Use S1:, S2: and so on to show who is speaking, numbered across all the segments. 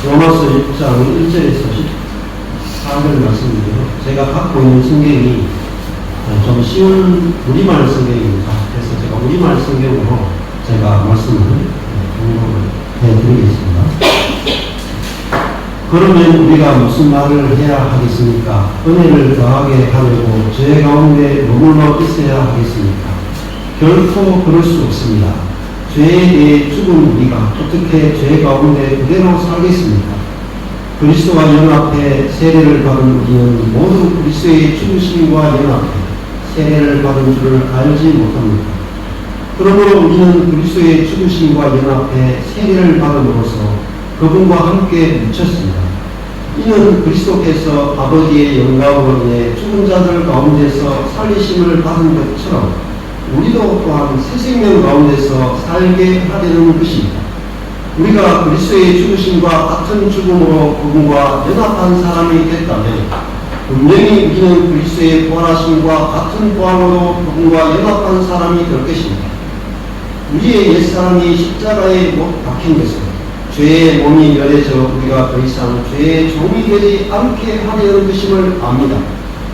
S1: 로마서 6장 1절에서 14절 말씀인데요. 제가 갖고 있는 성경이 좀 쉬운 우리말 성경입니다. 그래서 제가 우리말 성경으로 제가 말씀을 공부를 해드리겠습니다. 그러면 우리가 무슨 말을 해야 하겠습니까? 은혜를 더하게 하려고 죄 가운데 머물러 있어야 하겠습니까? 결코 그럴 수 없습니다. 죄에 대해 죽은 우리가 어떻게 죄 가운데 그대로 살겠습니까? 그리스도와 연합해 세례를 받은 우리는 모두 그리스도의 죽으심과 연합해 세례를 받은 줄을 알지 못합니다. 그러므로 우리는 그리스도의 죽으심과 연합해 세례를 받음으로써 그분과 함께 묻혔습니다. 이는 그리스도께서 아버지의 영광으로 인해 죽은 자들 가운데서 살리심을 받은 것처럼 우리도 또한 새 생명 가운데서 살게 하려는 것입니다. 우리가 그리스도의 죽으심과 같은 죽음으로 그분과 연합한 사람이 됐다면 분명히 우리는 그리스도의 부활하심과 같은 부활로 그분과 연합한 사람이 될 것입니다. 우리의 옛사람이 십자가에 못 박힌 것은 죄의 몸이 열해져 우리가 더 이상 죄의 종이 되지 않게 하려는 것임을 압니다.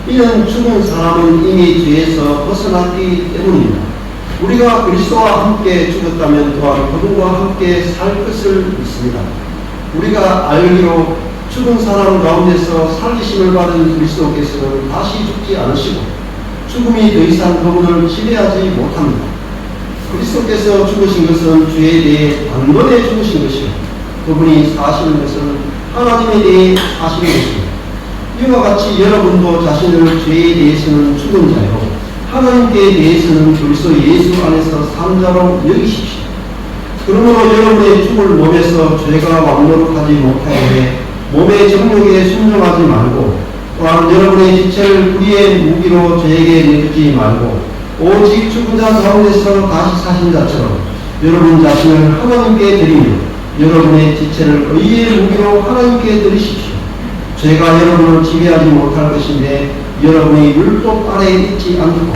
S1: 이는 죽은 사람은 이미 죄에서 벗어났기 때문입니다. 우리가 그리스도와 함께 죽었다면 또한 그분과 함께 살 것을 믿습니다. 우리가 알기로 죽은 사람 가운데서 살리심을 받은 그리스도께서는 다시 죽지 않으시고 죽음이 더 이상 그분을 지배하지 못합니다. 그리스도께서 죽으신 것은 죄에 대해 단번에 죽으신 것이고 그분이 사시는 것은 하나님에 대해 사시는 것입니다. 이와 같이 여러분도 자신을 죄에 대해서는 죽은 자요 하나님께 대해서는 그리스도 예수 안에서 산 자로 여기십시오. 그러므로 여러분의 죽을 몸에서 죄가 왕노릇하지 못하게 해 몸의 정욕에 순종하지 말고 또한 여러분의 지체를 우리의 무기로 죄에게 내주지 말고 오직 죽은 자 가운데서 다시 사신 자처럼 여러분 자신을 하나님께 드리며 여러분의 지체를 의의 무기로 하나님께 드리십시오. 죄가 여러분을 지배하지 못할 것인데 여러분이 율법 아래에 있지 않고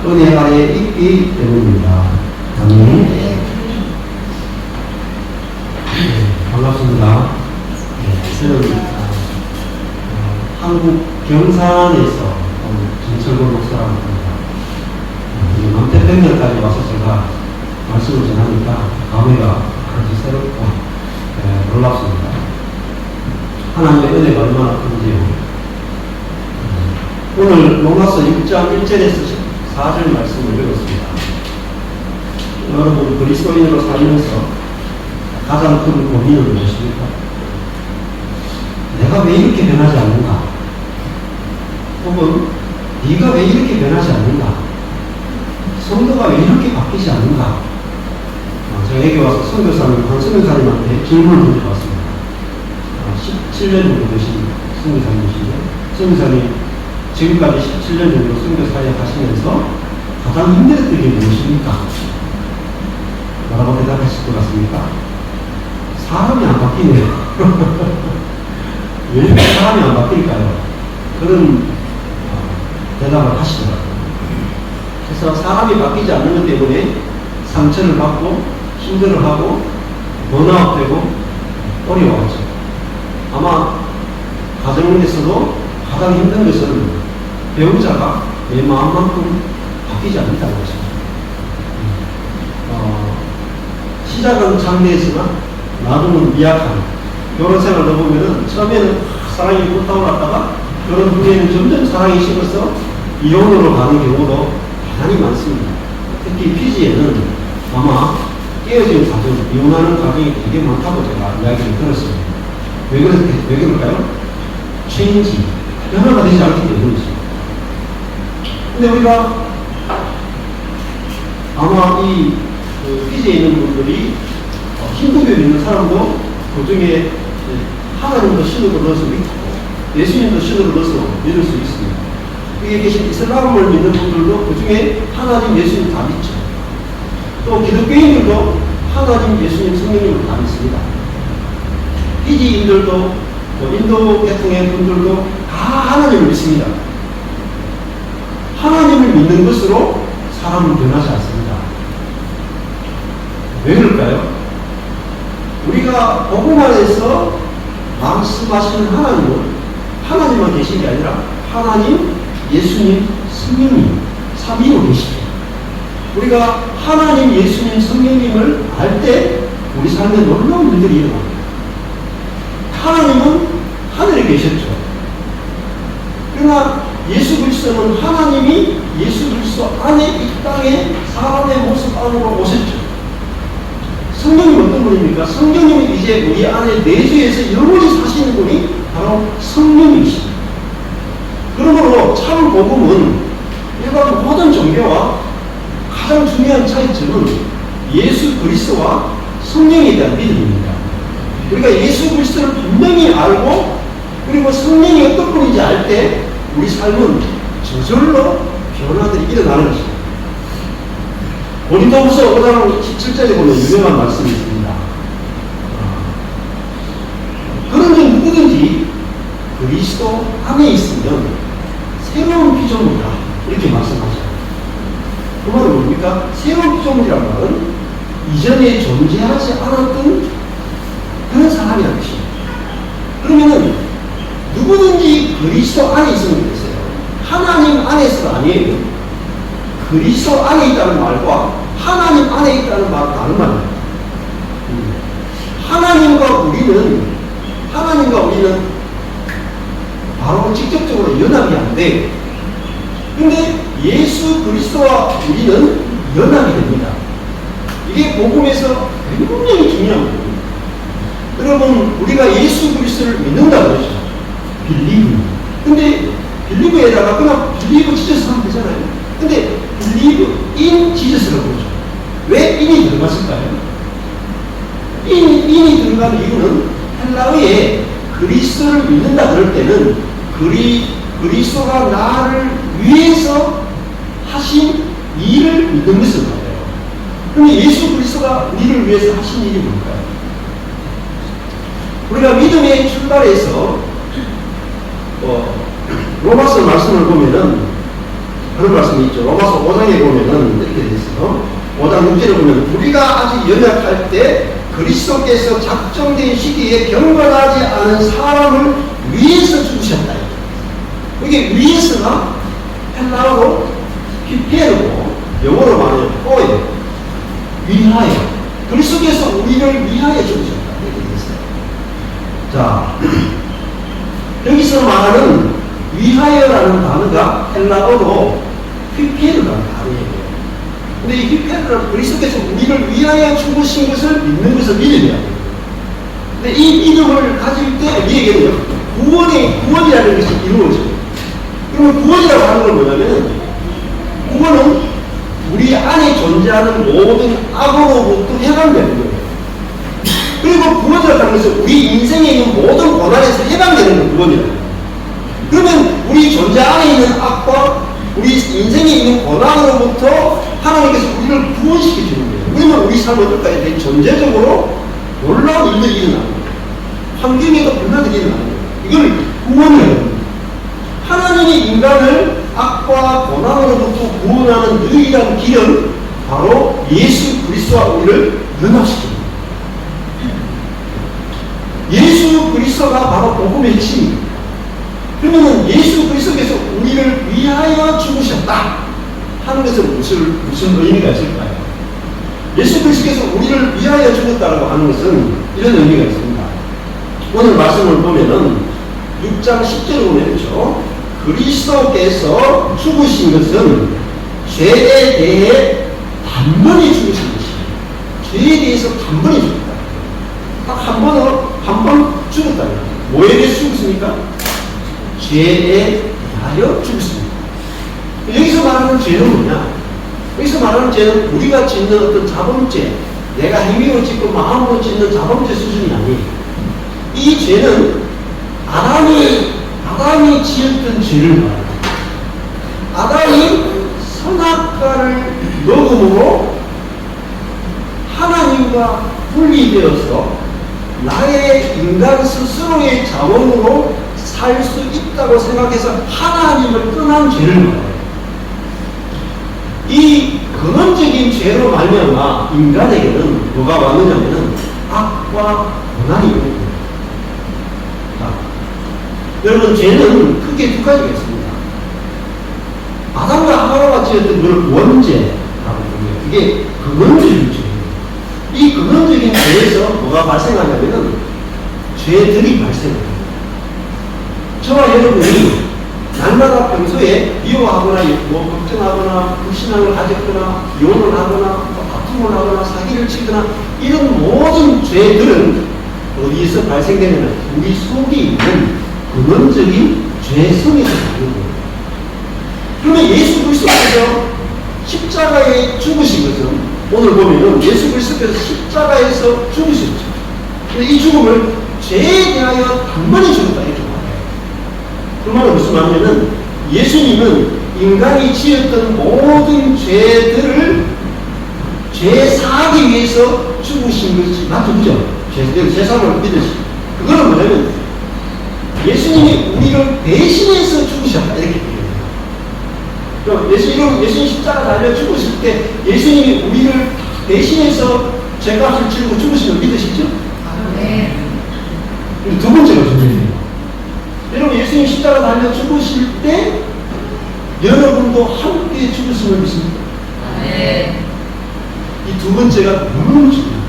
S1: 은혜 아래에 있기 때문입니다. 아멘. 반갑습니다. 저는 한국 경산에서 정철권 목사라고 합니다. 남태평양까지 와서 제가 말씀을 전하니까 감회가 아주 새롭고 놀랍습니다. 하나님의 은혜가 얼마나 큰지요. 오늘 로마서 6장 1절에서 14절 말씀을 읽었습니다. 여러분 그리스도인으로 살면서 가장 큰 고민은 무엇입니까? 내가 왜 이렇게 변하지 않는가? 혹은 네가 왜 이렇게 변하지 않는가? 성도가 왜 이렇게 바뀌지 않는가? 제가 여기 와서 한 선교사님한테 질문을 던져봤습니다. 17년 정도 되신 선교사님이신데 선교사님 지금까지 17년 정도 선교 사역 하시면서 가장 힘들었던 게 무엇입니까? 뭐라고 대답하실 것 같습니까? 사람이 안 바뀌네요. 왜 이렇게 사람이 안 바뀔까요? 그런 대답을 하시더라고요. 그래서 사람이 바뀌지 않는 것 때문에 상처를 받고 힘들어하고 번아웃되고 어려워하죠. 아마 가정에서도 가장 힘든 것은 배우자가 내 마음만큼 바뀌지 않는다는 것입니다. 시작은 장대했으나 나중은 미약한 결혼 생활을 보면은 처음에는 사랑이 불타올랐다가 결혼 후에는 점점 사랑이 식어서 이혼으로 가는 경우도 대단히 많습니다. 특히 피지에는 아마 깨어진 가정, 이혼하는 가정이 되게 많다고 제가 이야기를 들었습니다. 왜 그럴까요? 체인지, 변화가 되지 않기 때문이죠. 근데 우리가 아마 이 피지에 있는 분들이 힌두교에 있는 사람도 그 중에 하나님도 신으로 넣어서 믿고 예수님도 신으로 넣어서 믿을 수 있습니다. 여기 계신 이슬람을 믿는 분들도 그 중에 하나님, 예수님 다 믿죠. 또 기독교인들도 하나님, 예수님, 성령님을 다 믿습니다. 피지인들도 또 인도 계통의 분들도 다 하나님을 믿습니다. 하나님을 믿는 것으로 사람은 변하지 않습니다. 왜 그럴까요? 우리가 복음 안에서 말씀하시는 하나님만 계신 게 아니라 하나님, 예수님, 성령님, 삼위로 계시죠. 우리가 하나님, 예수님, 성령님을 알 때 우리 삶에 놀라운 일들이 일어납니다. 하나님은 하늘에 계셨죠. 그러나 예수 그리스도는 하나님이 예수 그리스도 안에 이 땅에 사람의 모습 안으로 오셨죠. 성령님 어떤 분입니까? 성령님이 이제 우리 안에 내주에서 영원히 사시는 분이 바로 성령님이십니다. 그러므로 참 복음은 일반 모든 종교와 가장 중요한 차이점은 예수 그리스도와 성령에 대한 믿음입니다. 우리가 예수 그리스도를 분명히 알고 그리고 성령이 어떤 분인지 알 때 우리 삶은 저절로 변화들이 일어나는 것입니다. 고린도후서 5장 17절에 보면 유명한 말씀이 있습니다. 그런즉 누구든지 그리스도 안에 있으면 새로운 피조물이다 이렇게 말씀하셔요. 그 말은 뭡니까? 새로운 피조물이라는 말은 이전에 존재하지 않았던 그런 사람이라는 것입니다. 그러면은 누구든지 그리스도 안에 있으면 되겠어요. 하나님 안에서가 아니에요. 그리스도 안에 있다는 말과 하나님 안에 있다는 말은 다른 말입니다. 하나님과 우리는 바로 직접적으로 연합이 안 돼요. 근데 예수 그리스도와 우리는 연합이 됩니다. 이게 복음에서 굉장히 중요한 거예요. 여러분, 우리가 예수 그리스도를 믿는다고 그러죠. 빌리브. 근데 빌리브에다가 그냥 빌리브 지저스 하면 되잖아요. 근데 빌리브 인 지저스라고 그러죠. 왜 인이 들어갔을까요? 인이 들어간 이유는 헬라어에 그리스도를 믿는다 그럴 때는 그리스도가 나를 위해서 하신 일을 믿는 것을 말해요. 그러면 예수 그리스도가 우리를 위해서 하신 일이 뭘까요? 우리가 믿음의 출발에서 로마서 말씀을 보면은 그런 말씀이 있죠. 로마서 5장에 보면은 이렇게 돼 있어요. 5장 6절에 보면 우리가 아직 연약할 때 그리스도께서 작정된 시기에 경건하지 않은 사람을 위해서 죽으셨다. 이게 위해서가 헬라어로 피페르고 영어로 말하면 포에 위하여 그리스도께서 우리를 위하여 죽으셨다. 이렇게 돼 있어요. 자, 여기서 말하는 위하여라는 단어가 헬라어로 휘페르라는 단어예요. 근데 이 휘페르는 그리스도께서 우리를 위하여 죽으신 것을 믿는 것을 믿어야 돼요. 근데 이 믿음을 가질 때 우리에게는 구원이라는 것이 이루어져요. 그러면 구원이라고 하는 건 뭐냐면 구원은 우리 안에 존재하는 모든 악으로부터 해방되는 거예요. 그리고 구원이라고 하는 것은 우리 인생에 있는 모든 고난에서 해방되는 건 구원이에요. 그러면 우리 존재 안에 있는 악과 우리 인생에 있는 고난으로부터 하나님께서 우리를 구원시켜주는 거예요. 그러면 우리 삶은 어떨까요? 전제적으로 놀라운 일들이 일어나는 거예요. 환경에도 변화들이 일어나는 거예요. 이걸 구원이라고 합니다. 하나님이 인간을 악과 고난으로부터 구원하는 유일한 길은 바로 예수 그리스도와 우리를 연합시킵니다. 예수 그리스도가 바로 복음의 핵심입니다. 그러면 예수 그리스도께서 우리를 위하여 죽으셨다 하는 것은 무슨 의미가 있을까요? 예수 그리스도께서 우리를 위하여 죽었다고 하는 것은 이런 의미가 있습니다. 오늘 말씀을 보면은 6장 10절을 보면 그렇죠. 그리스도께서 죽으신 것은 죄에 대해 단번에 죽으신 것이에요. 죄에 대해서 단번에 죽었다. 딱 한 번 죽었다. 뭐에 대해서 죽었습니까? 죄에 대하여 죽었습니다. 여기서 말하는 죄는 뭐냐? 여기서 말하는 죄는 우리가 짓는 어떤 자범죄, 내가 행위로 짓고 마음으로 짓는 자범죄 수준이 아니에요. 이 죄는 아담이 지었던 죄를 말합니다. 아담이 선악과를 먹음으로 하나님과 분리되어서 나의 인간 스스로의 자원으로 살 수 있다고 생각해서 하나님을 떠난 죄를 말해요. 이 근원적인 죄로 말미암아 인간에게는 뭐가 왔느냐면 악과 고난이 오는 거예요. 여러분, 죄는 크게 두 가지가 있습니다. 아담과 하와가 지었던 걸 원죄라고 부르요. 그게 근원적인 죄예요. 이 근원적인 죄에서 뭐가 발생하냐면은 죄들이 발생합니다. 저와 여러분이 날마다 평소에 미워하거나 걱정하거나 불신앙을 가졌거나 이혼을 하거나 다툼을 하거나 사기를 치거나 이런 모든 죄들은 어디에서 발생되냐면 우리 속에 있는 근원적인 죄성에서 나는 거예요. 그러면 예수 그리스도께서 십자가에 죽으신 것은 오늘 보면은 예수 그리스도께서 십자가에서 죽으셨죠. 이 죽음을 죄에 대하여 단번에 죽었다 이렇게 말해요. 그 말은 무슨 말이냐면 예수님은 인간이 지었던 모든 죄들을 죄 사하기 위해서 죽으신 것이 맞죠? 그죠? 죄사함을 믿으시. 그거는 뭐냐면 예수님이 우리를 대신해서 죽으셨다 이렇게 얘기해요. 예수님 십자가 달려 죽으실 때 예수님이 우리를 대신해서 죄값을 치르고 죽으신 걸 믿으시죠? 네. 두 번째가 중요해요. 여러분, 예수님 십자가 달려 죽으실 때 여러분도 함께 죽으심을 믿습니까? 네. 이 두 번째가 너무 중요해요.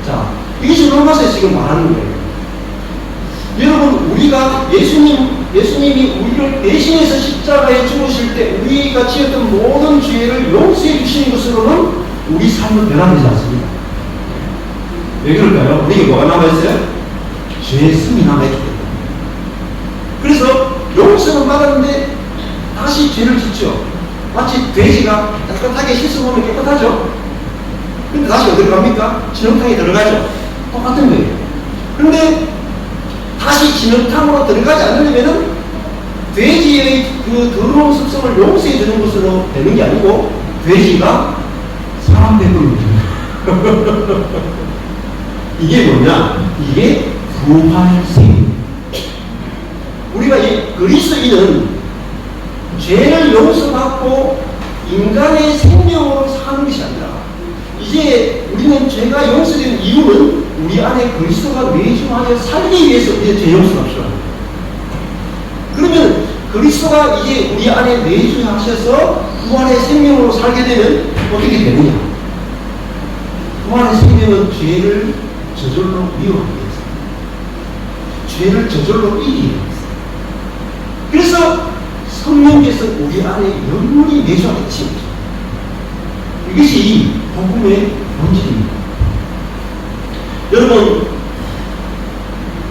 S1: 자, 이것이 로마서에 지금 말하는 거예요. 여러분, 우리가 예수님이 우리를 대신해서 십자가에 죽으실 때 우리가 지었던 모든 죄를 용서해 주시는 것으로는 우리 삶은 변화되지 않습니다. 왜 그럴까요? 우리에게 뭐가 남아있어요? 죄성이 남아있기 때문에. 그래서 용서는 받았는데 다시 죄를 짓죠. 마치 돼지가 깨끗하게 씻어보면 깨끗하죠. 근데 다시 어디로 갑니까? 진흙탕에 들어가죠. 똑같은 거예요. 그런데 다시 진흙탕으로 들어가지 않으려면은 돼지의 그 더러운 습성을 용서해 주는 것으로 되는 게 아니고 돼지가 사람 되는 거예요. 이게 뭐냐? 이게 부활생. 우리가 이 그리스도인은 죄를 용서받고 인간의 생명으로 사는 것이 아니라 이제 우리는 죄가 용서된 이유는 우리 안에 그리스도가 내주하여 살기 위해서 우리의 죄 용서가 필요합니다. 그러면 그리스도가 이제 우리 안에 내주하셔서 부활의 생명으로 살게 되면 어떻게 되느냐? 부활의 생명은 죄를 저절로 미워하게 해서 죄를 저절로 이기게 해서 그래서 성령께서 우리 안에 영원히 내주하게 치우죠. 이것이 복음의 본질입니다. 여러분,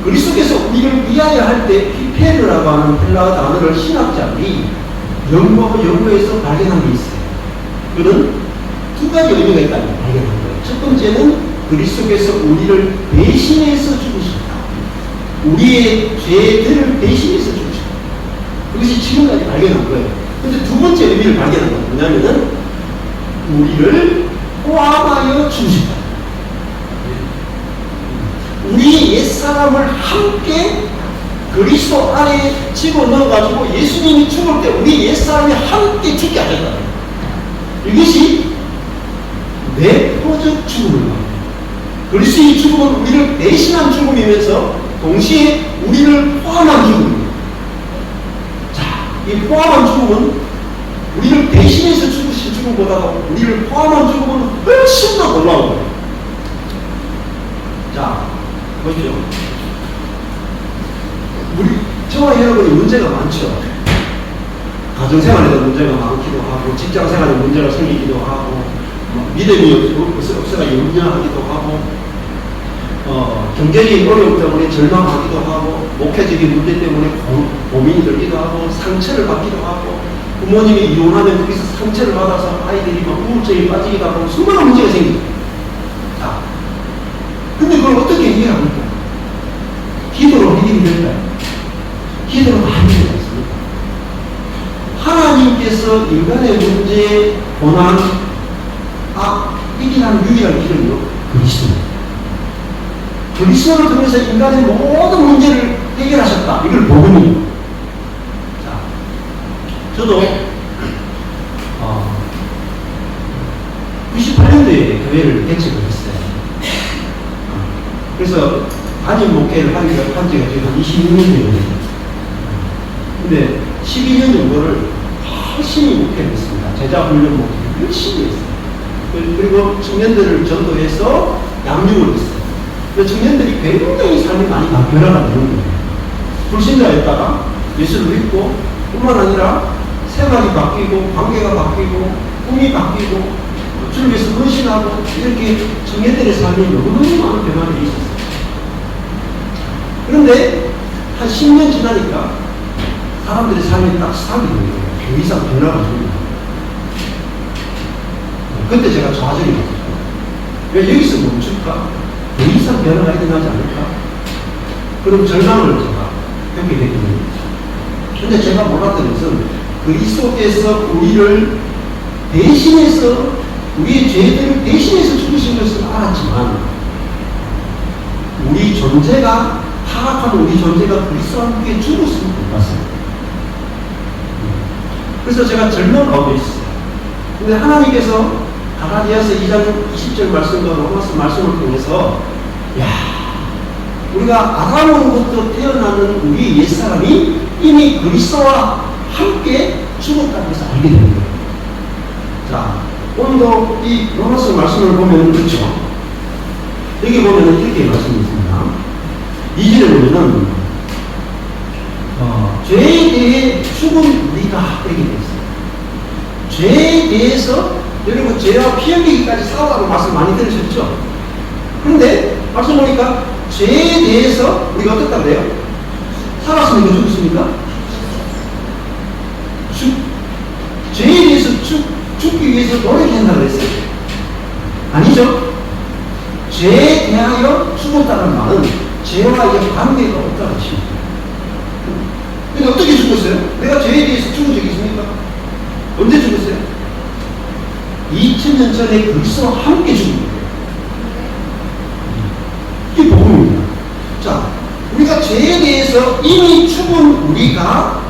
S1: 그리스도께서 우리를 위하여 할 때 피페르라고 하는 헬라어 단어를 신학자들이 연구에서 발견한 게 있어요. 그는 두 가지 의미가 있다는 걸 발견한 거예요. 첫 번째는 그리스도께서 우리를 대신해서 죽으셨다. 우리의 죄들을 대신해서 죽으셨다. 그것이 지금까지 발견한 거예요. 근데 두 번째 의미를 발견한 건 뭐냐면은 우리를 포함하여 죽으셨다. 우리 옛사람을 함께 그리스도 안에 집어넣어가지고 예수님이 죽을 때 우리 옛사람이 함께 죽게 하셨다. 이것이 내포적 죽음을 말합니다. 그리스도의 죽음은 우리를 대신한 죽음이면서 동시에 우리를 포함한 죽음입니다. 자, 이 포함한 죽음은 우리를 대신해서 죽으신 죽음보다 우리를 포함한 죽음은 훨씬 더 놀라운 거예요. 자, 보시죠. 저와 여러분이 문제가 많죠. 가정생활에도 문제가 많기도 하고, 직장생활에 문제가 생기기도 하고, 믿음이 없어가 염려하기도 하고, 경제적인 어려움 때문에 절망하기도 하고, 목회적인 문제 때문에 고민이 들기도 하고, 상처를 받기도 하고, 부모님이 이혼하면 거기서 상처를 받아서 아이들이 막 우울증에 빠지기도 하고, 수많은 문제가 생기죠. 자, 근데 그걸 어떻게 해결합니까? 기도로 해결이 될까요? 기도로 많이 되지 않습니까? 하나님께서 인간의 문제에 고난, 이기는 유일한 길은요, 그리스도입니다. 그리스도를 통해서 인간의 모든 문제를 해결하셨다. 이걸 복음이에요. 자, 저도 98년도에 교회를 개척을 했어요. 그래서 단임 목회를 한 지가 지금 한 26년 되거든요. 근데 12년 정도를 열심히 목회를 했습니다. 제자 훈련 목회를 열심히 했어요. 그리고 청년들을 전도해서 양육을 했어요. 청년들이 굉장히 삶이 많이 변화가 되는 거예요. 불신자였다가 예수를 믿고 뿐만 아니라 생활이 바뀌고 관계가 바뀌고 꿈이 바뀌고 주를 위해서 헌신하고 이렇게 청년들의 삶이 너무너무 많은 변화들이 있었어요. 그런데 한 10년 지나니까 사람들의 삶이 딱 스탑이 되는 거예요. 더 이상 변화가 없습니다. 그때 제가 좌절이 됐어요. 왜 여기서 멈출까? 더 이상 변화가 일어나지 않을까? 그런 절망을 제가 겪게 됐거든요. 근데 제가 몰랐던 것은 그리스도께서 우리를 대신해서 우리의 죄들을 대신해서 죽으신 것을 알았지만 우리 존재가 타락한 우리 존재가 그리스도와 함께 죽었음을 몰랐어요. 그래서 제가 절망 가운데 있어요. 근데 하나님께서 갈라디아서 2장 20절 말씀과 로마서 말씀을 통해서 우리가 아담으로부터 태어나는 우리 옛사람이 이미 그리스도와 함께 죽었다고 해서 알게 됩니다. 자, 오늘도 이 로마서 말씀을 보면 그렇죠. 여기 보면 이렇게 말씀이 있습니다. 2절에 보면은 죄에 대해 죽은 우리가 이렇게 되어 있어요. 죄에 대해서 여러분 죄와 피 흘리기까지 싸우라고 말씀 많이 들으셨죠? 그런데 말씀 보니까 죄에 대해서 우리가 어떻다고 그래요? 살았습니까? 죽었습니까? 죄에 대해서 죽기 위해서 노력한다고 했어요. 아니죠? 죄에 대하여 죽었다는 말은 죄와 이제 관계가 없다는 뜻입니다. 근데 어떻게 죽었어요? 내가 죄에 대해서 죽은 적이 있습니까? 언제 죽었어요? 2000년 전에 그리스도와 함께 죽은 거예요. 이게 복음입니다. 자, 우리가 죄에 대해서 이미 죽은 우리가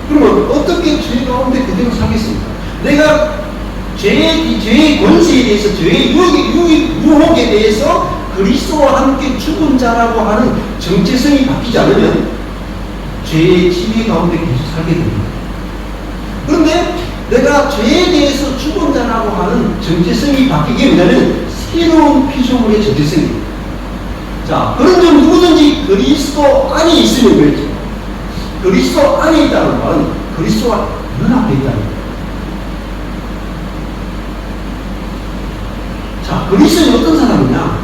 S1: 그러면 어떻게 죄 가운데 그대로 살겠습니까? 내가 죄의 권세에 대해서 죄의 유혹에 대해서 그리스도와 함께 죽은 자라고 하는 정체성이 바뀌지 않으면 죄의 지배 가운데 계속 살게 됩니다. 그런데 내가 죄에 대해서 죽은 자라고 하는 정체성이 바뀌게 되면 새로운 피조물의 정체성입니다. 자, 그런 점 누구든지 그리스도 안에 있으면 그렇죠. 그리스도 안에 있다는 말은 그리스도와 연합되어 있다는 거예요. 자, 그리스도는 어떤 사람이냐?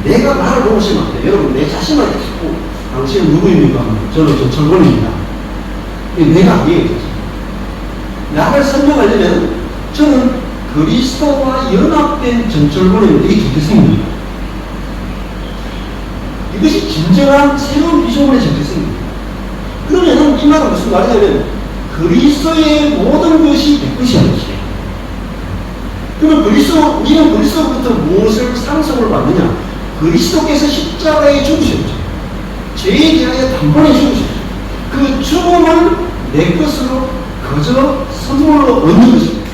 S1: 내가 나를 보시면 안 돼요. 여러분, 내 자신만 듣고 당신은 누구입니까? 저는 전철권입니다. 내가 아니에요. 나를 설명하려면 저는 그리스도와 연합된 전철권입니다. 이게 정체성입니다. 이것이 진정한 새로운 비전의 정체성입니다. 그러면 이 말은 무슨 말이냐면 그리스도의 모든 것이 내 것이 아니죠. 그러면 우리는 그리스도부터 무엇을 상속을 받느냐? 그리스도께서 십자가에 죽으셨죠. 죄에 대하여 단번에 죽으셨죠. 그 죽음을 내 것으로 그저 선물로 얻는 것입니다.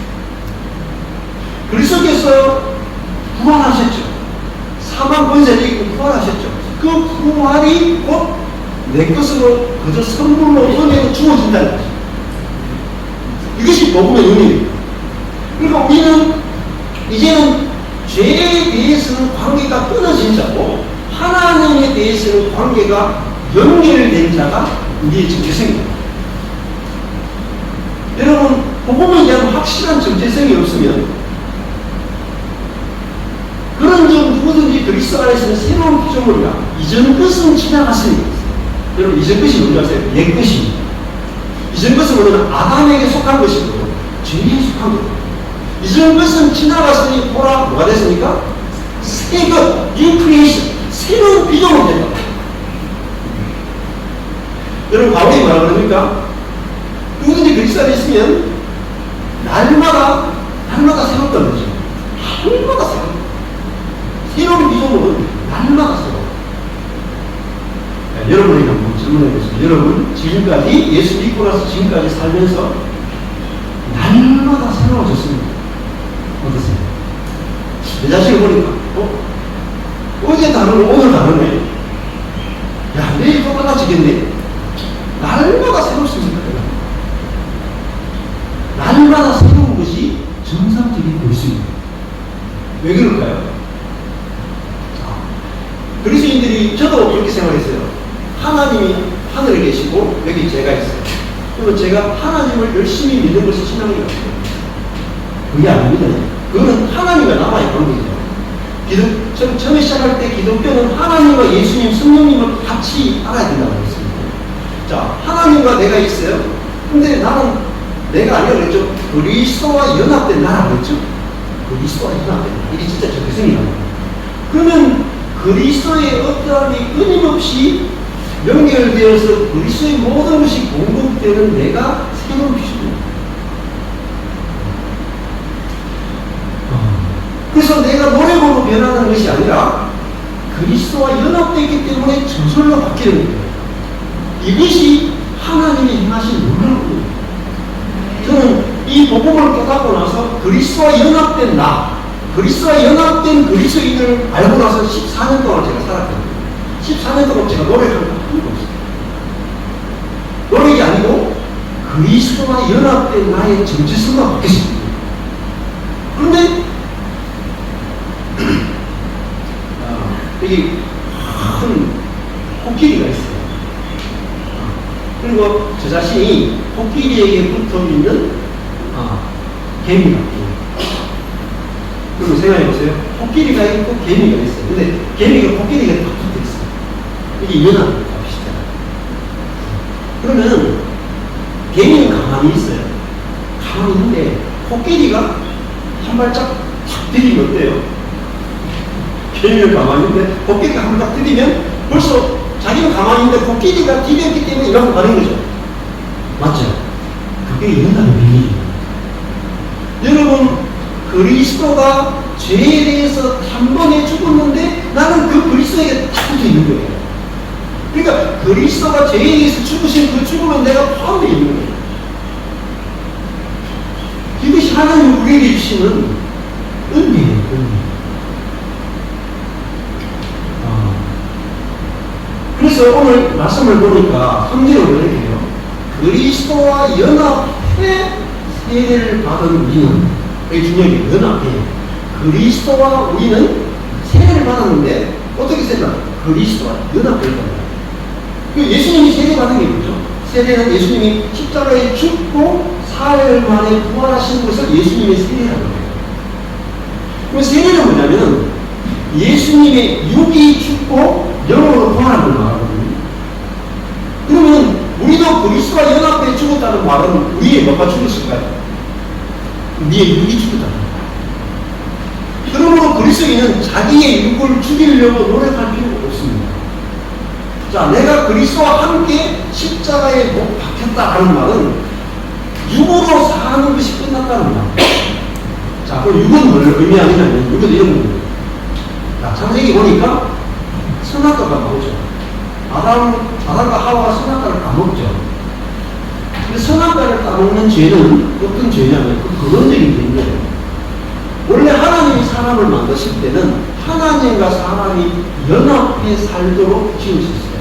S1: 그리스도께서 부활하셨죠. 사망 권세를 이기고 부활하셨죠. 그 부활이 곧 내 것으로 그저 선물로 은혜로 주어진다는 것입니다. 이것이 복음의 의미입니다. 그러니까 우리는 이제는 죄에 대해서는 관계가 끊어진 자고 하나님에 대해서는 관계가 연결된 자가 우리의 정체성입니다. 여러분, 복음에 대한 확실한 정체성이 없으면 그런 점 누구든지 그리스도 안에서는 새로운 피조물이라 이전 것은 지나갔으니 여러분, 이전 것이 뭔지 아세요? 옛 것입니다. 이전 것은 뭐냐면 아담에게 속한 것이고 죄에 속한 거예요. 이전 것은 지나갔으니 보라 뭐가 됐습니까? 새 것, new creation, 새로운 피조물이 된다. 여러분, 바울이 뭐라 그럽니까? 누구든지 그리스도 안에 있으면 날마다 새롭다는 거죠. 날마다 새로운 피조물은 날마다 새로워. 여러분에게 한번 질문해 보겠습니다. 여러분, 지금까지 예수 믿고 나서 지금까지 살면서 날마다 새로워졌습니다. 어떠세요? 내 자신을 보니까 어제 다르고 오늘 다르네. 사라지겠네. 날마다 새롭습니다. 날마다 새로운 것이 정상적인 그리스도입니다. 왜 그럴까요? 그리스도인들이, 저도 그렇게 생각했어요. 하나님이 하늘에 계시고 여기 제가 있어요. 그러면 제가 하나님을 열심히 믿는 것이 신앙이라고 해요. 그게 아닙니다. 그거는 하나님과 나와의 관계죠. 처음에 시작할 때 기독교는 하나님과 예수님, 성령님을 같이 알아야 된다고 했습니다. 자, 하나님과 내가 있어요. 근데 나는 내가 아니라 그랬죠. 그리스도와 연합된 나라고 했죠. 그리스도와 연합된 나라. 이게 진짜 적개성이라는 거예요. 그러면 그리스도의 어떠함이 끊임없이 연결되어서 그리스도의 모든 것이 공급되는 내가 새로운 피조물입니다. 그래서 내가 노력으로 변하는 것이 아니라 그리스도와 연합되기 때문에 저절로 바뀌는 거예요. 이것이 하나님이 행하신 놀라운 거예요. 저는 이 복음을 깨닫고 나서 그리스도와 연합된 나, 그리스도와 연합된 그리스도인을 알고 나서 14년 동안 제가 살았거든요. 14년 동안 제가 노력한 거 하나도 없어요. 노력이 아니고 그리스도와 연합된 나의 정체성과 바뀌었습니다. 그런데 여기 큰 코끼리가 있어요. 그리고 저 자신이 코끼리에게 붙어 있는 개미 같아요. 그리고 생각해 보세요. 코끼리가 있고 개미가 있어요. 근데 개미가 코끼리가 다 붙어 있어요. 이게 연합이 비슷해요. 그러면 개미는 가만히 있어요. 가만히 있는데 코끼리가 한 발짝 탁 들이면 어때요? 개미는 가만히 있는데 코끼리가 한 발짝 들이면 벌써 자기는 가만히 있는데 코끼리가 디뎠기 때문에 이렇게 가는 거죠. 맞죠? 그게 연합의 비밀이에요. 여러분, 그리스도가 죄에 대해서 단번에 죽었는데 나는 그 그리스도에게 딱 붙어 있는 거예요. 그러니까 그리스도가 죄에 대해서 죽으신 그 죽음은 내가 포함되어 있는 거예요. 이것이 하나님 우리에게 주시는 은혜예요, 은혜. 그래서 오늘 말씀을 보니까 성경을 이렇게 해요. 그리스도와 연합해 세례를 받은 우리는, 이게 중요한 게 연합해요. 그리스도와 우리는 세례를 받았는데 어떻게 세례를? 그리스도와 연합을 받아요. 예수님이 세례 받은 게 뭐죠? 세례는 예수님이 십자가에 죽고 사흘 만에 부활하신 것을 예수님의 세례라고 해요. 그럼 세례는 뭐냐면 예수님의 육이 죽고 영으로 부활한 걸 말하거든요. 그러면 우리도 그리스도와 연합해 죽었다는 말은 우리의 뭐가 죽었을까요? 우리의 육이 죽었다는 거예요. 그러므로 그리스도인은 자기의 육을 죽이려고 노력할 필요가 없습니다. 자, 내가 그리스도와 함께 십자가에 못 박혔다라는 말은 육으로 사는 것이 끝났다는 말이에요. 자, 그럼 육은 뭘 의미하냐면 육은 이런 겁니다. 자, 창세기 보니까 선악과가 나오죠. 아담과 하와가 선악과를 까먹죠. 근데 선악과를 까먹는 죄는 어떤 죄냐면 그 근원적인 죄인데요. 원래 하나님이 사람을 만드실 때는 하나님과 사람이 연합해 살도록 지으셨어요.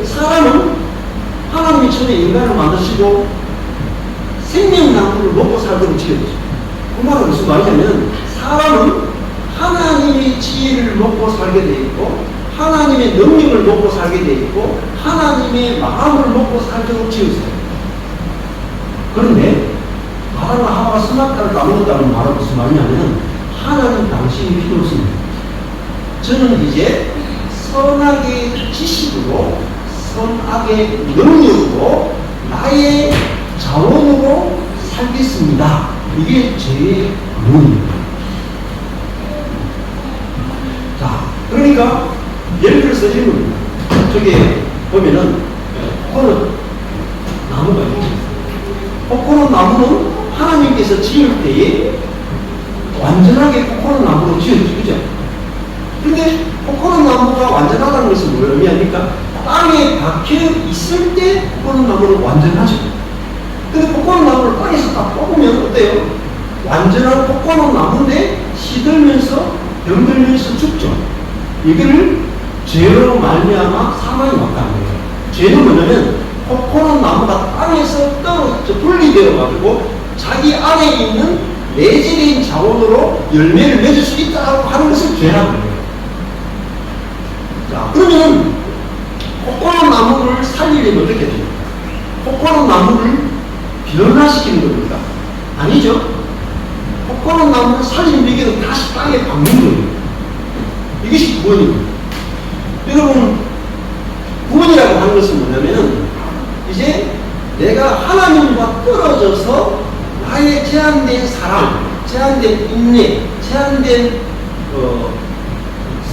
S1: 사람은 하나님이 처음에 인간을 만드시고 생명나무를 먹고 살도록 지어졌어요. 그 말은 무슨 말이냐면 사람은 하나님의 지혜를 먹고 살게 돼 있고 하나님의 능력을 먹고 살게 돼 있고 하나님의 마음을 먹고 살도록 지었어요. 그런데 아담과 하와가 선악과를 까먹었다는 말은 무슨 말이냐면 하나님 당신이 필요 없습니다. 저는 이제 선악의 지식으로 선악의 능력으로 나의 자원으로 살겠습니다. 이게 제 논입니다. 자, 그러니까 예를 들어서 이런 겁니다. 저기 보면은 코코넛 나무가 있죠. 코코넛 나무는 하나님께서 지을 때에 완전하게 코코넛 나무로 지어지죠. 그죠? 근데 코코넛 나무가 완전하다는 것은 뭘 의미합니까? 땅에 박혀 있을 때 코코넛 나무는 완전하죠. 근데 코코넛 나무를 땅에서 딱 뽑으면 어때요? 완전한 코코넛 나무인데 시들면서 병들면서 죽죠. 이거를 죄로 말미암아 사망이 왔다는 거예요. 죄는 뭐냐면 코코넛 나무가 땅에서 떨어져 분리되어 가지고 자기 안에 있는 내재된 자원으로 열매를 맺을 수 있다고 하는 것을 죄라고 해요. 자, 그러면 코코넛 나무를 살리려면 어떻게 됩니까? 코코넛 나무를 변화시키는 겁니까? 아니죠. 코코넛 나무를 살리는 비결은 다시 땅에 박는 거예요. 이것이 구원입니다. 여러분, 구원이라고 하는 것은 뭐냐면 이제 내가 하나님과 떨어져서 나의 제한된 사랑, 제한된 인내, 제한된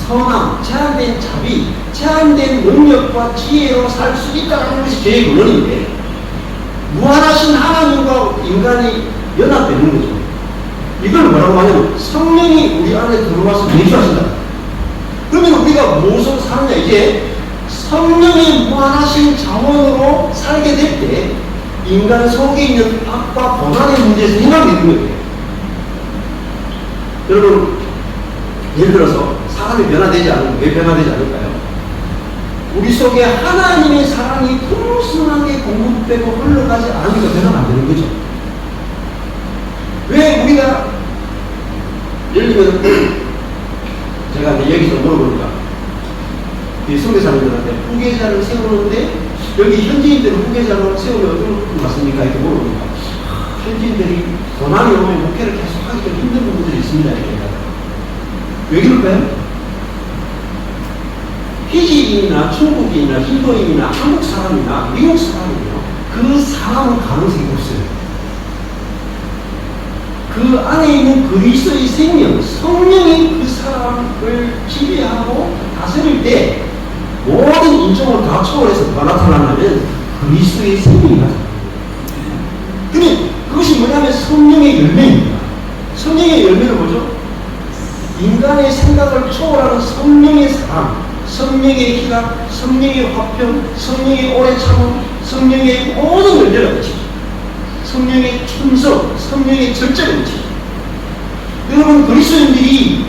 S1: 선함, 제한된 자비, 제한된 능력과 지혜로 살 수 있다는 것이 죄의 근원인데, 무한하신 하나님과 인간이 연합되는 거죠. 이걸 뭐라고 하냐면 성령이 우리 안에 들어와서 내주하신다. 그러면 우리가 무엇으로 사느냐? 이제 성령의 무한하신 자원으로 살게 될 때 인간 속에 있는 악과 고난의 문제에서 해결되는 거예요. 여러분, 예를 들어서 사람이 변화되지 않으면 왜 변화되지 않을까요? 우리 속에 하나님의 사랑이 풍성하게 공급되고 흘러가지 않으니까 변화가 안 되는 거죠. 왜 우리가 예를 들면 제가 여기서 물어보니까 선교사님들한테 후계자를 세우는데 여기 현지인들은 후계자로 세우면 어떤 것 같습니까? 이렇게 물어보니까 현지인들이 고난이 오면 목회를 계속 하기 좀 힘든 부분들이 있습니다. 이렇게 왜 그럴까요? 피지인이나 중국인이나 힌두인이나 한국 사람이나 미국 사람이나 그 사람은 가능성이 없어요. 그 안에 있는 그리스도의 생명, 성령이 그 사람을 지배하고 다스릴 때 모든 인종을 다 초월해서 뭐가 나타나냐면 그리스도의 생명이 나타납니다. 그러면 그것이 뭐냐면 성령의 열매입니다. 성령의 열매는 뭐죠? 인간의 생각을 초월하는 성령의 사랑, 성령의 희락, 성령의 화평, 성령의 오래 참음, 성령의 모든 열매를 가지고 성령의 충성, 성령의 절제를 가지고 여러분, 그리스도인들이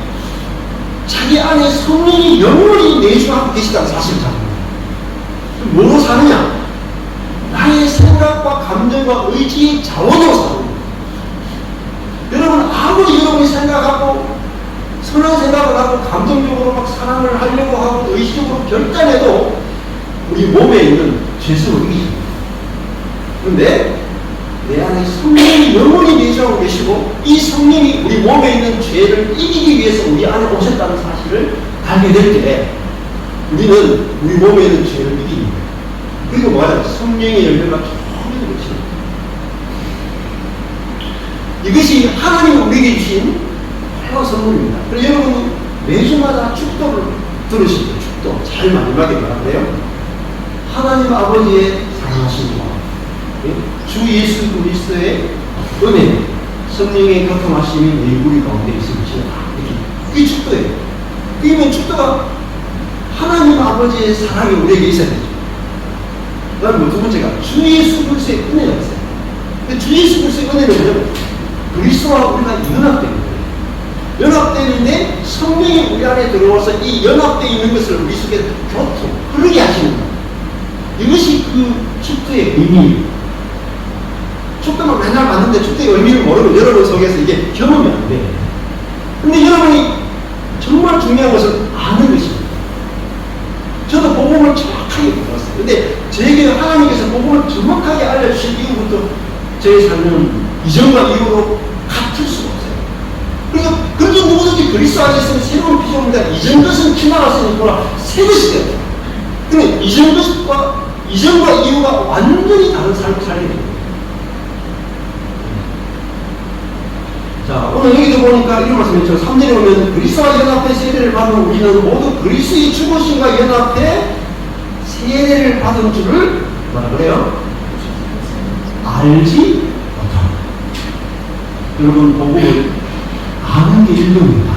S1: 자기 안에 성령이 영원히 내주하고 계시다는 사실을 잡니다. 뭐로 사느냐? 나의 생각과 감정과 의지의 자원으로 사는 거예요. 여러분, 아무리 여러분이 생각하고 선한 생각을 하고 감정적으로 막 사랑을 하려고 하고 의식적으로 결단해도 우리 몸에 있는 죄성을 이깁니다. 그런데 내 안에 성령이 영원히 내주하고 계시고 이 성령이 우리 몸에 있는 죄를 이기기 위해서 우리 안에 오셨다는 사실을 알게 될 때 우리는 우리 몸에 있는 죄를 이깁니다. 그리고 뭐하냐? 성령의 열매가 처음인 것입니다. 이것이 하나님이 우리에게 주신 큰 선물입니다. 그래서 여러분 매주마다 축도를 들으실 때 축도 잘 마지막에 말하는데요. 하나님 아버지의 사랑하신 마음, 주 예수 그리스도의 은혜, 성령의 교통하심이 내 우리 가운데 있을지어다. 그게 축도예요. 그러면 축도가 하나님 아버지의 사랑이 우리에게 있어야 되죠. 그 다음에 두 번째가 주 예수 그리스도의 은혜가 있어요. 근데 주 예수 그리스도의 은혜는 뭐냐면 그리스도와 우리가 연합되는 거예요. 연합되는데 성령이 우리 안에 들어와서 이 연합되어 있는 것을 우리 속에 교통, 흐르게 하시는 거예요. 이것이 그 축도의 의미예요. 축도는 맨날 봤는데 축도의 의미를 모르고 여러분 속에서 이게 경험이 안 돼요. 근데 여러분이 정말 중요한 것은 아는 것입니다. 저도 복음을 정확하게 몰랐어요. 근데 저에게 하나님께서 복음을 정확하게 알려주신 이후부터 저의 삶은 이전과 이후로 같을 수가 없어요. 그러니까 그래도 누구든지 그리스도 안에 있으면 새로운 피조물이다. 이전 것은 지나갔으니까 새 것이 되었다. 근데 이전 것과 이전과 이후가 완전히 다른 삶을 살게 됩니다. 자, 오늘 여기도 보니까 이런 말씀이죠. 3절에 보면 그리스도와 연합해 세례를 받은 우리는 모두 그리스도의 죽으심과 연합해 세례를 받은 줄을 뭐라 그래요? 알지 못합니다. 여러분, 복음을 아는 게 일lum입니다.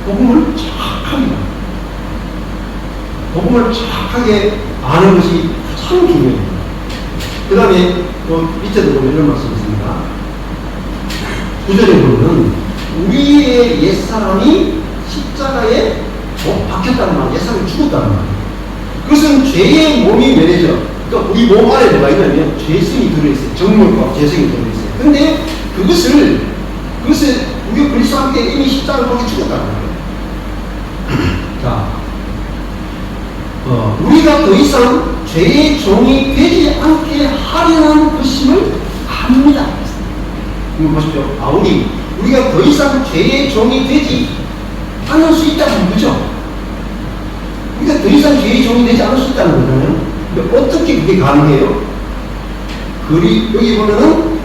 S1: 복음을 정확하게 복음을 정확하게 아는 것이 참 중요해요. 그 다음에 밑에도 보면 이런 말씀이 있습니다. 9절에 보면 우리의 옛사람이 십자가에 못 박혔다는 말, 옛사람이 죽었다는 말. 그것은 죄의 몸이 말이죠. 그러니까 우리 몸 안에 뭐가 있냐면 죄성이 들어있어요. 정욕과 죄성이 들어있어요. 근데 그것을 우리가 그리스도와 함께 이미 십자가를 통해 죽었다는 거예요. 자, 우리가 더 이상 죄의 종이 되지 않게 하려는 것임을 압니다. 이거 보십시오. 우리가 더 이상 죄의 종이 되지 않을 수 있다는 거죠. 우리가 더 이상 죄의 종이 되지 않을 수 있다는 거잖아요. 근데 어떻게 그게 가능해요? 여기 보면은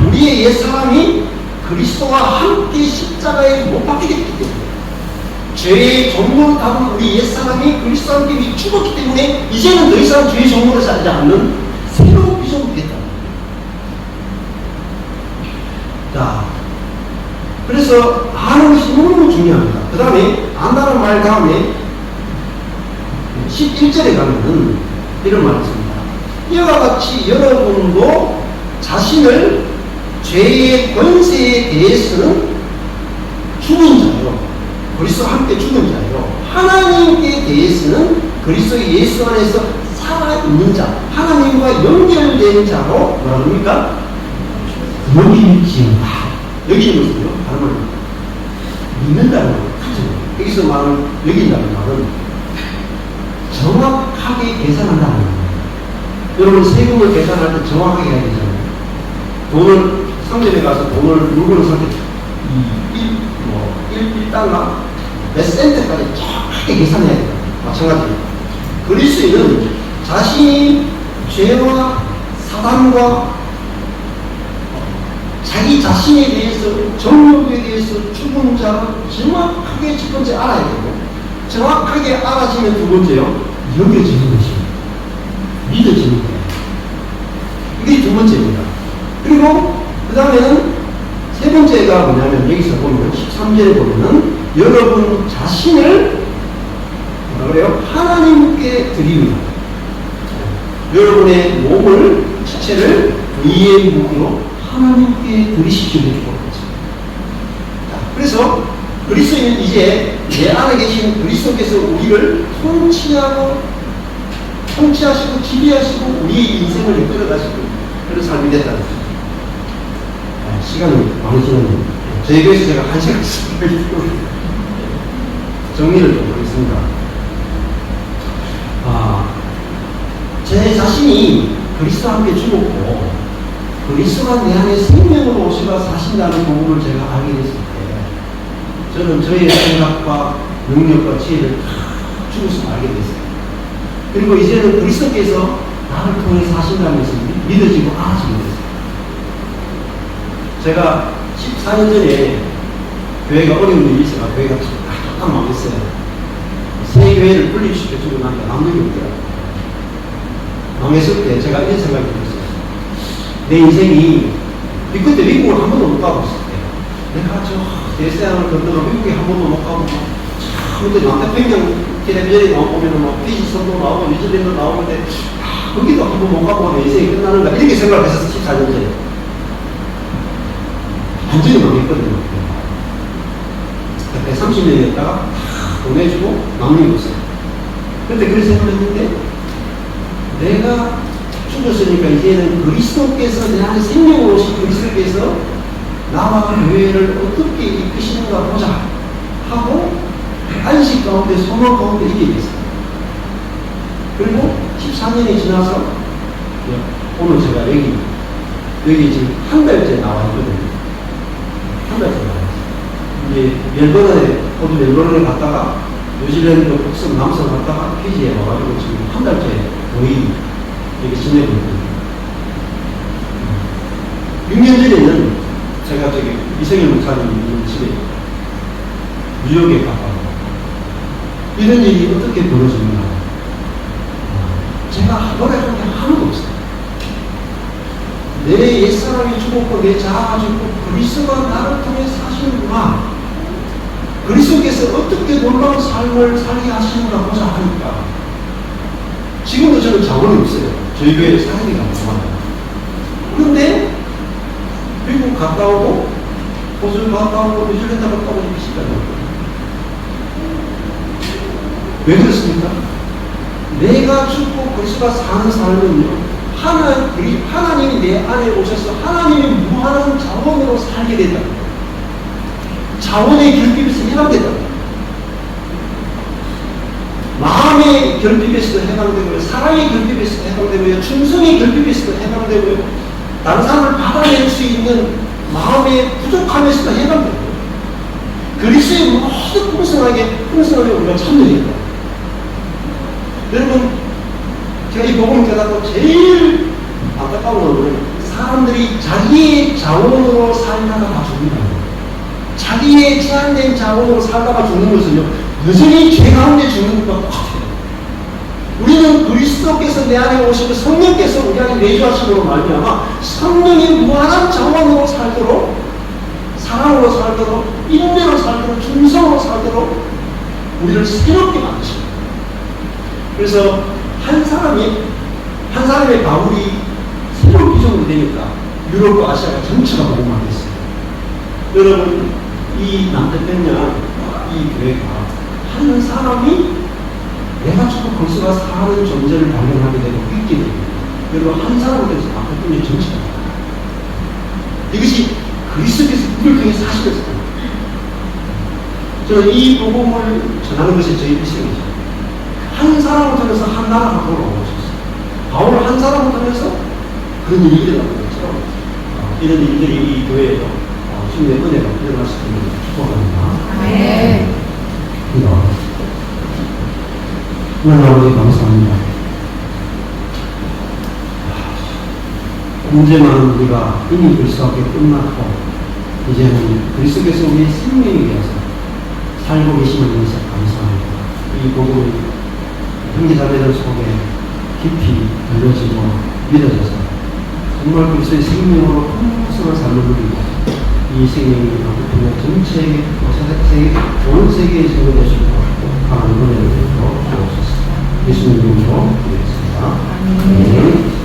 S1: 우리의 옛사람이 그리스도와 함께 십자가에 못 박히게 됐기 때문에 죄의 종로 담은 우리 옛사람이 그리스도와 함께 죽었기 때문에 이제는 더 이상 죄의 종로를 살지 않는 새로운 비전이 됐다. 자, 그래서 아는 것이 너무 중요합니다. 그 다음에 안다는 말 다음에 11절에 가면은 이런 말이 있습니다. 이와 같이 여러분도 자신을 죄의 권세에 대해서는 죽은 자요, 그리스도와 함께 죽은 자요, 하나님께 대해서는 그리스도 예수 안에서 살아있는 자, 하나님과 연결된 자로 뭐라 그럽니까? 여기지다. 여기는 것은요, 다른 말로 믿는다는 거예요. 여기서 말하는 여긴다는 말은 정확하게 계산한다는 거예요. 여러분 세금을 계산할 때 정확하게 해야 되잖아요. 돈을 상점에 가서 물건을 살 때 1달러 몇 센트까지 정확하게 계산해야 돼요. 마찬가지예요. 그리스도인은 자신이 죄와 사단과 자기 자신에 대해서, 정욕에 대해서 죽은 자를 정확하게 첫 번째 알아야 되고, 정확하게 알아지면 두 번째요, 여겨지는 것입니다. 믿어지는 거예요. 이게 두 번째입니다. 그리고 그 다음에는 세 번째가 뭐냐면, 여기서 보면 13절에 보면은 여러분 자신을 뭐라 그래요? 하나님께 드리는 거예요. 여러분의 몸을, 지체를 의의 무기로 하나님께 드리시기로 했습니다. 그래서 그리스도인은 이제 내 안에 계신 그리스도께서 우리를 통치하시고 지배하시고 우리의 인생을 이끌어가시고 그런 삶이 됐다는 거죠. 시간이 많이 지났는데 저희 교회에서 제가 1시간 정리를 좀 하겠습니다. 제 자신이 그리스도와 함께 죽었고 그리스도가 내 안에 생명으로 오시고 사신다는 부분을 제가 알게 됐을 때 저는 저의 생각과 능력과 지혜를 다 죽어서 알게 됐어요. 그리고 이제는 그리스도께서 나를 통해 사신다는 것이 믿어지고 알아지게 됐어요. 제가 14년 전에 교회가 어려운 일이 있어서 교회가 깜짝 망했어요. 새 교회를 분립시켜주고 나니까 남는 게 없더라고요. 망했을 때 제가 이런 생각이 들었어요. 내 인생이 그때 미국을 한 번도 못 가고 있을 때 내가 대서양을 건너서 미국에 한 번도 못 가고 그때 남태평양 텔레비전에 나오면 피지선도 나오고 뉴질랜드 나오는데 거기도 한 번 못 가고 내 인생이 끝나는가 이렇게 생각했었어. 14년 전에 완전히 망했거든요. 그때 30년이었다가 보내주고 남는 게 없어요. 그런데 그렇게 생각했는데 내가 죽었으니까 이제는 그리스도께서 내 안에 생명을 오신 그리스도께서 나와 교회를 어떻게 이끄시는가 보자 하고 안식 가운데 소망 가운데 이게 됐어요. 그리고 14년이 지나서 오늘 제가 여기 지금 한 달째 나와 있거든요. 한 달째 나와 있어요. 이제 호주 멜버른에 갔다가 뉴질랜드 북섬 남섬 갔다가 피지에 와가지고 지금 한 달째 거의 여기 지내고 있거든요. 6년 전에는 제가 이성일 목사님 있는 집에 뉴욕에 갔다가 이런 일이 어떻게 벌어집니까? 제가 노력한 게 하나도 없어요. 내 옛사람이 죽었고 내 자아가 죽고 그리스도가 나를 통해 사시는구나. 그리스도께서 어떻게 놀라운 삶을 살게 하시는가 보자 하니까 지금도 저는 자원이 없어요. 저희 교회에 사람이 많아요. 그런데 미국 갔다 오고 호주 갔다 오고 뉴질랜드 갔다 오고 이렇게 시간이 왜 그렇습니까? 내가 죽고 그리스도가 사는 삶은요, 하나님이 내 안에 오셔서 하나님이 무한한 자원으로 살게 된다. 자원의 결핍에서 해방된다. 마음의 결핍에서도 해방되고요, 사랑의 결핍에서도 해방되고요, 충성의 결핍에서도 해방되고요, 다른 사람을 받아낼 수 있는 마음의 부족함에서도 해방되고요. 그리스도의 모든 풍성하게 우리가 참여해야. 여러분, 제가 이 복음을 깨닫고 제일 안타까운 것은 사람들이 자기의 자원으로 살다가 죽는다. 자기의 제한된 자원으로 살다가 죽는 것은요, 여전히 죄 가운데 죽는 것과 똑같아요. 우리는 그리스도께서 내 안에 오시고 성령께서 우리 안에 내주하심으로 말미암아 성령이 무한한 자원으로 살도록, 사랑으로 살도록, 인내로 살도록, 충성으로 살도록 우리를 새롭게 만드십니다. 그래서 한 사람의 바울이 새로운 기종으로 되니까 유럽과 아시아가 전체가 복음화가 됐어요. 여러분, 이 남태평양 이 교회가 한 사람이 내가 죽고 그리스도가 사는 존재를 발견하게 되고 믿게 됩니다. 여러분, 한 사람으로 해서 남태평양 전체가 이것이 그리스도께서 우리를 통해 사시면서 저는 이 복음을 전하는 것이 저희 미션이죠. 한 사람을 통해서 한 나라가 돌아오셨어요. 바울을 한 사람을 통해서 그런 일이 일어나는 것처럼 이런 일들이 이 교회에도 주님의 은혜가 일어날 수 있는 축복합니다.
S2: 네.
S1: 기도. 하나님 아버지 감사합니다. 문제만 우리가 이미 그리스도께 끝났고 이제는 그리스도께서 우리의 생명이 되어서 살고 계심을 위해서 감사합니다. 이 복음을 형제자매들 속에 깊이 알려지고 믿어져서 정말 그리스도의 생명으로 풍성한 삶을 누리고 이 생명이 남태평양 전체에 온 세계에 전도될 수 있도록 강한 은혜를 베풀어 주옵소서. 예수님 이름으로 기도했습니다. 아멘.